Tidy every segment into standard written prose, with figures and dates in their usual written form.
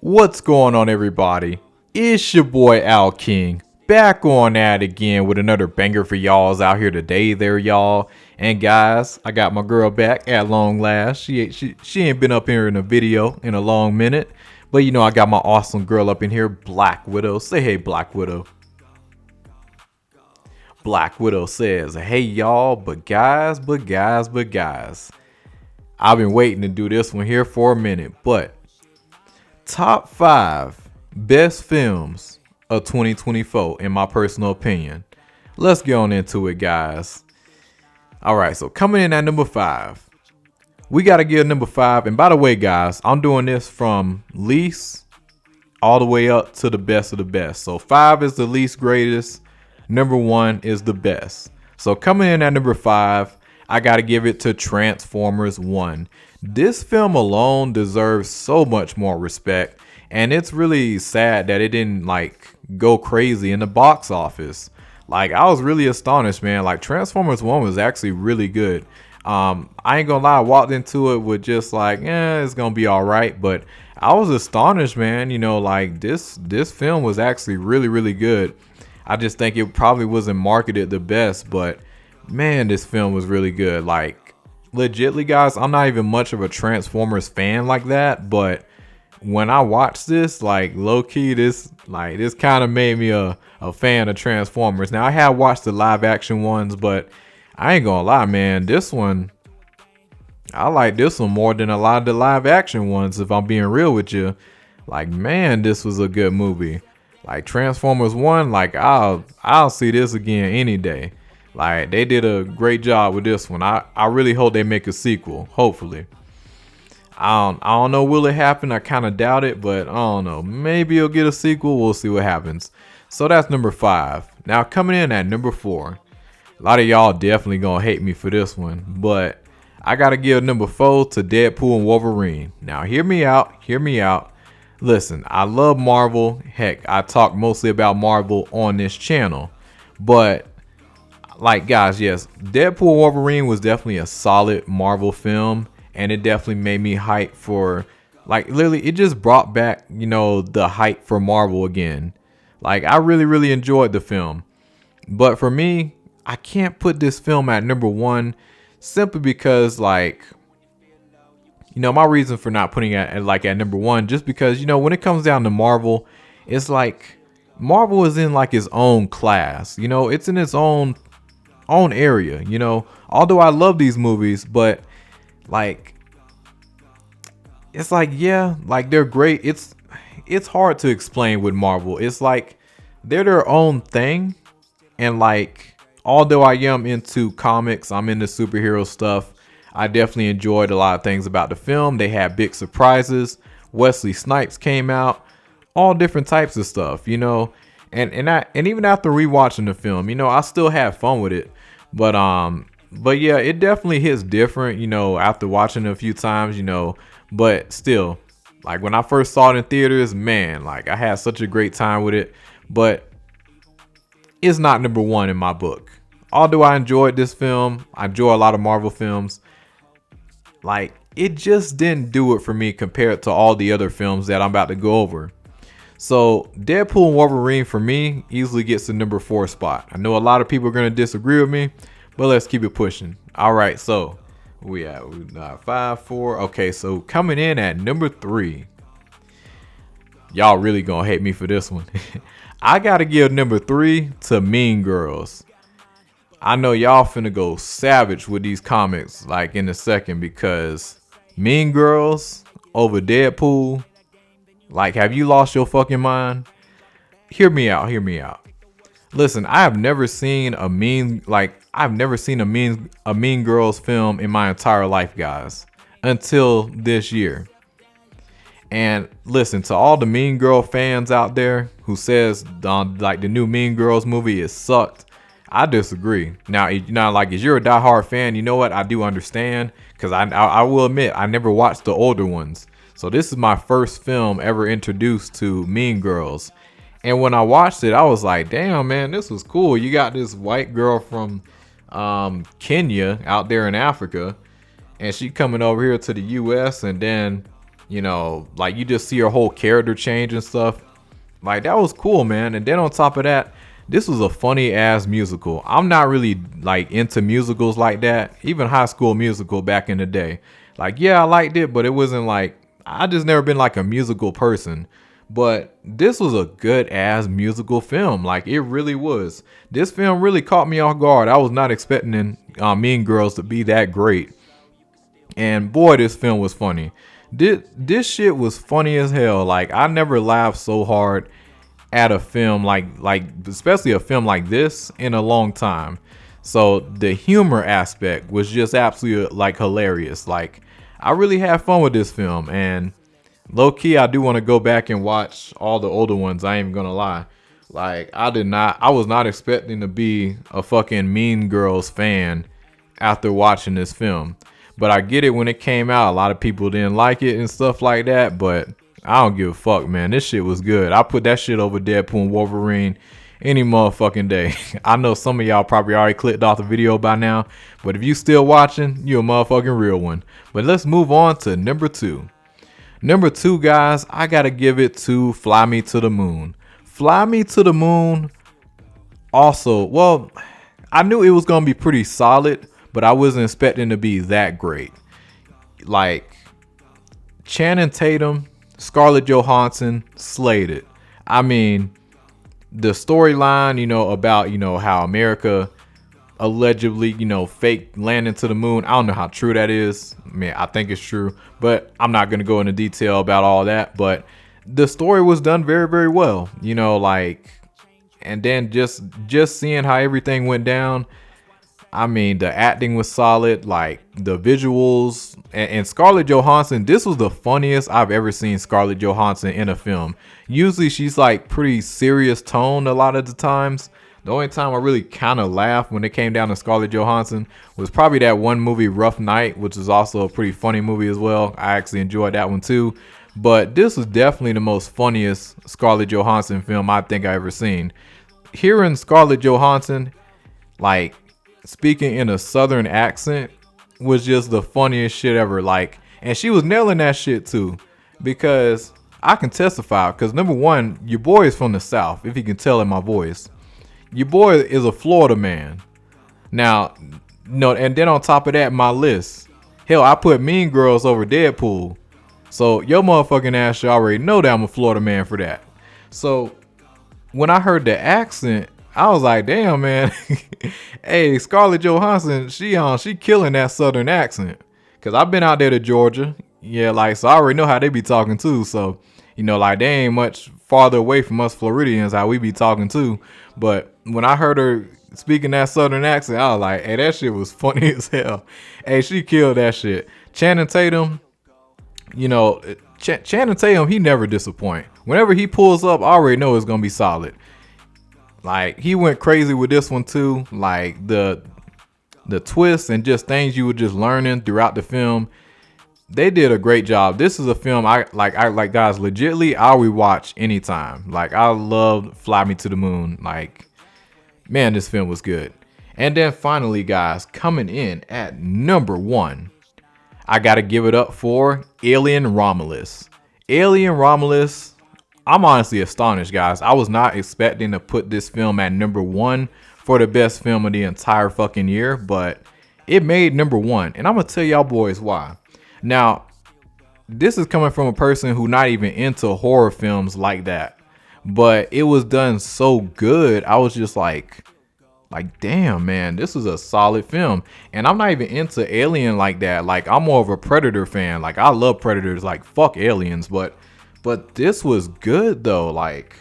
What's going on, everybody? It's your boy Al King, back on that again with another banger for y'all's out here today there, y'all. And guys, I got my girl back at long last. She ain't been up here in a video in a long minute, but you know I got my awesome girl up in here, Black Widow. Say hey, Black Widow. Black Widow says, hey y'all, but guys. I've been waiting to do this one here for a minute, but top 5 best films of 2024 in my personal opinion. Let's get on into it, guys. All right, so coming in at number 5, we got to give number 5. And by the way, guys, I'm doing this from least all the way up to the best of the best. So 5 is the least greatest. Number 1 is the best. So coming in at number 5, I got to give it to Transformers 1. This film alone deserves so much more respect, and it's really sad that it didn't go crazy in the box office. I was really astonished, man. Transformers 1 was actually really good. I ain't gonna lie, I walked into it with just it's gonna be all right, but I was astonished, man. This film was actually really good. I just think it probably wasn't marketed the best, but man, this film was really good. Legitly, guys, I'm not even much of a Transformers fan like that, but when I watched this, low-key, this kind of made me a fan of Transformers. Now, I have watched the live action ones, but I ain't gonna lie, man, this one, I like this one more than a lot of the live action ones, if I'm being real with you. Man, this was a good movie. Transformers 1, I'll see this again any day. They did a great job with this one. I really hope they make a sequel, hopefully. I don't know, will it happen? I kind of doubt it, but I don't know. Maybe you'll get a sequel. We'll see what happens. So that's number 5. Now coming in at number 4. A lot of y'all definitely gonna hate me for this one, but I gotta give number 4 to Deadpool and Wolverine. Now hear me out. Listen, I love Marvel. Heck, I talk mostly about Marvel on this channel. But, guys, yes, Deadpool and Wolverine was definitely a solid Marvel film. And it definitely made me hype for, literally, it just brought back, the hype for Marvel again. I really enjoyed the film. But for me, I can't put this film at number 1 simply because, my reason for not putting it at number 1, just because, when it comes down to Marvel, it's Marvel is in its own class. It's in its own area. Although I love these movies, but it's yeah, they're great. It's hard to explain with Marvel. It's they're their own thing, and although I am into comics, I'm into superhero stuff, I definitely enjoyed a lot of things about the film. They had big surprises. Wesley Snipes came out, all different types of stuff, and even after rewatching the film, I still had fun with it. But yeah, it definitely hits different, after watching it a few times, but still, when I first saw it in theaters, man, I had such a great time with it, but it's not number 1 in my book. Although I enjoyed this film, I enjoy a lot of Marvel films, it just didn't do it for me compared to all the other films that I'm about to go over. So Deadpool and Wolverine for me easily gets the number 4 spot. I know a lot of people are going to disagree with me, but let's keep it pushing. All right, so we at 5, 4. Okay, so coming in at number 3. Y'all really gonna hate me for this one. I gotta give number 3 to Mean Girls. I know y'all finna go savage with these comments in a second, because Mean Girls over Deadpool, have you lost your fucking mind? Hear me out. Listen, I have never seen a Mean Girls film in my entire life, guys, until this year. And listen, to all the Mean Girl fans out there who says the new Mean Girls movie is sucked, I disagree. Now, if you're a diehard fan, you know what? I do understand, because I will admit I never watched the older ones. So this is my first film ever introduced to Mean Girls. And when I watched it, I was like, damn, man, this was cool. You got this white girl from Kenya out there in Africa, and she coming over here to the U.S. and then, like you just see her whole character change and stuff. Like that was cool, man. And then on top of that, this was a funny ass musical. I'm not really like into musicals like that. Even High School Musical back in the day. Like, yeah, I liked it, but it wasn't like, I just never been like a musical person. But this was a good ass musical film. Like it really was. This film really caught me off guard. I was not expecting Mean Girls to be that great. And boy, this film was funny. This shit was funny as hell. Like I never laughed so hard at a film like especially a film like this in a long time. So the humor aspect was just absolutely like hilarious. Like I really had fun with this film, and low key I do want to go back and watch all the older ones. I ain't even gonna lie. Like I was not expecting to be a fucking Mean Girls fan after watching this film. But I get it, when it came out, a lot of people didn't like it and stuff like that. But I don't give a fuck, man. This shit was good. I put that shit over Deadpool and Wolverine any motherfucking day. I know some of y'all probably already clicked off the video by now. But if you still watching, you a motherfucking real one. But let's move on to number 2. Number 2, guys, I gotta give it to Fly Me to the Moon. Fly Me to the Moon also, well, I knew it was gonna be pretty solid, but I wasn't expecting to be that great. Like, Channing Tatum, Scarlett Johansson slayed it. I mean, the storyline, about, how America allegedly, fake landing to the moon. I don't know how true that is. I mean, I think it's true, but I'm not going to go into detail about all that. But the story was done very, very well, and then just seeing how everything went down. I mean, the acting was solid, like the visuals, and Scarlett Johansson. This was the funniest I've ever seen Scarlett Johansson in a film. Usually she's like pretty serious tone a lot of the times. The only time I really kind of laughed when it came down to Scarlett Johansson was probably that one movie, Rough Night, which is also a pretty funny movie as well. I actually enjoyed that one too. But this was definitely the most funniest Scarlett Johansson film I think I ever seen. Hearing Scarlett Johansson, like, speaking in a southern accent was just the funniest shit ever. Like, and she was nailing that shit too, because I can testify, because number one, your boy is from the South, if you can tell in my voice. Your boy is a Florida man. Now, and then on top of that, my list, hell, I put Mean Girls over Deadpool. So your motherfucking ass should already know that I'm a Florida man for that. So when I heard the accent, I was like, damn, man. Hey, Scarlett Johansson, she killing that southern accent. Cause I've been out there to Georgia. Yeah, like, so I already know how they be talking too. So, like, they ain't much farther away from us Floridians, how we be talking too. But when I heard her speaking that southern accent, I was like, hey, that shit was funny as hell. Hey, she killed that shit. Channing Tatum, Channing Tatum, he never disappoint. Whenever he pulls up, I already know it's gonna be solid. Like, he went crazy with this one too. Like, the twists and just things you were just learning throughout the film. They did a great job. This is a film I like guys, legitly I'll rewatch anytime. Like, I love Fly Me to the Moon. Like, man, this film was good. And then finally, guys, coming in at number 1, I gotta give it up for Alien Romulus. Alien Romulus, I'm honestly astonished, guys. I was not expecting to put this film at number 1 for the best film of the entire fucking year, but it made number 1. And I'm gonna tell y'all boys why. Now, this is coming from a person who not even into horror films like that, but it was done so good. I was just like, damn, man, this is a solid film. And I'm not even into Alien like that. Like, I'm more of a Predator fan. Like, I love Predators. Like, fuck aliens. But this was good though. Like,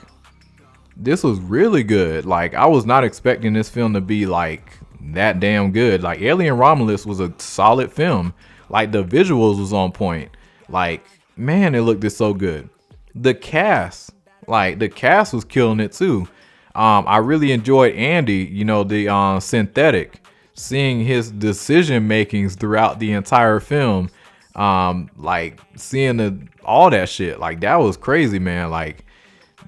this was really good. Like, I was not expecting this film to be like that damn good. Like, Alien Romulus was a solid film. Like, the visuals was on point. Like, man, it looked so good. The cast was killing it too. I really enjoyed Andy, the synthetic, seeing his decision makings throughout the entire film. Like, seeing all that shit, like, that was crazy, man. Like,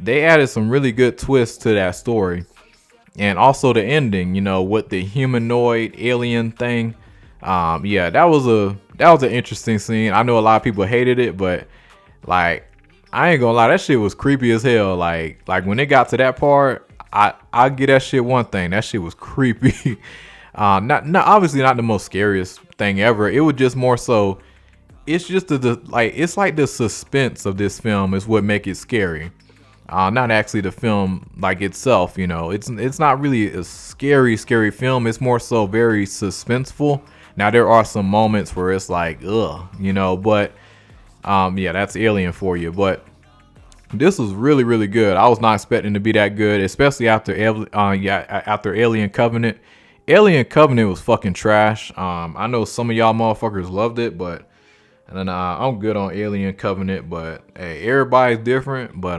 they added some really good twists to that story. And also the ending, with the humanoid alien thing. Yeah, that was an interesting scene. I know a lot of people hated it, but Like, I ain't gonna lie, that shit was creepy as hell. Like when it got to that part, I get that shit one thing. That shit was creepy. Not obviously not the most scariest thing ever. It was just more so. It's just it's like the suspense of this film is what make it scary. Not actually the film like itself. You know, it's not really a scary film. It's more so very suspenseful. Now there are some moments where it's like ugh, you know, but yeah, that's Alien for you. But this was really, really good. I was not expecting to be that good, especially after after Alien Covenant. Alien Covenant was fucking trash. I know some of y'all motherfuckers loved it, but and I'm good on Alien Covenant. But hey, everybody's different. But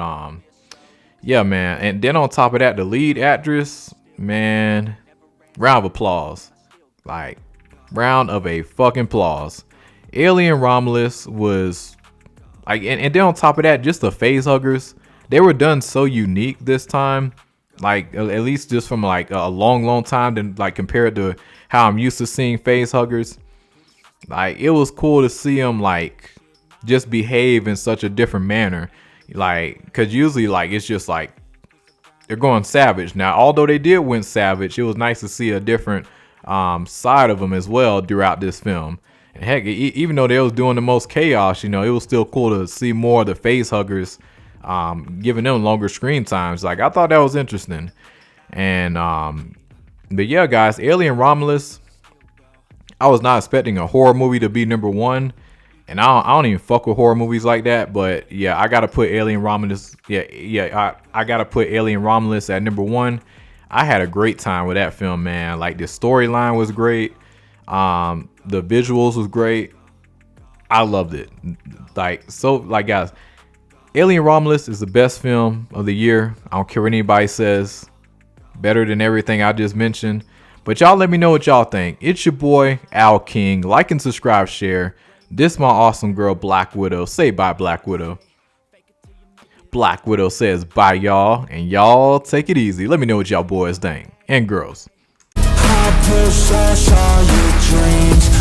yeah, man. And then on top of that, the lead actress, man, round of applause. Like, round of a fucking applause. Alien Romulus was like, and then on top of that, just the face huggers, they were done so unique this time. Like, at least just from like a long time, than like compared to how I'm used to seeing face huggers. Like, it was cool to see them like just behave in such a different manner. Like, cause usually like it's just like they're going savage. Now, although they did went savage, it was nice to see a different side of them as well throughout this film. And heck, even though they was doing the most chaos, you know, it was still cool to see more of the face huggers, giving them longer screen times. Like, I thought that was interesting. And but yeah, guys, Alien Romulus, I was not expecting a horror movie to be number one. And I don't even fuck with horror movies like that. But yeah, I gotta put Alien Romulus. I gotta put Alien Romulus at number one. I had a great time with that film, man. Like, the storyline was great. The visuals was great. I loved it. Like, so, like, guys, Alien Romulus is the best film of the year. I don't care what anybody says. Better than everything I just mentioned. But y'all let me know what y'all think. It's your boy, Al King. Like and subscribe, share. This my awesome girl, Black Widow. Say bye, Black Widow. Black Widow says bye, y'all. And y'all take it easy. Let me know what y'all boys think. And girls. I possess all your dreams.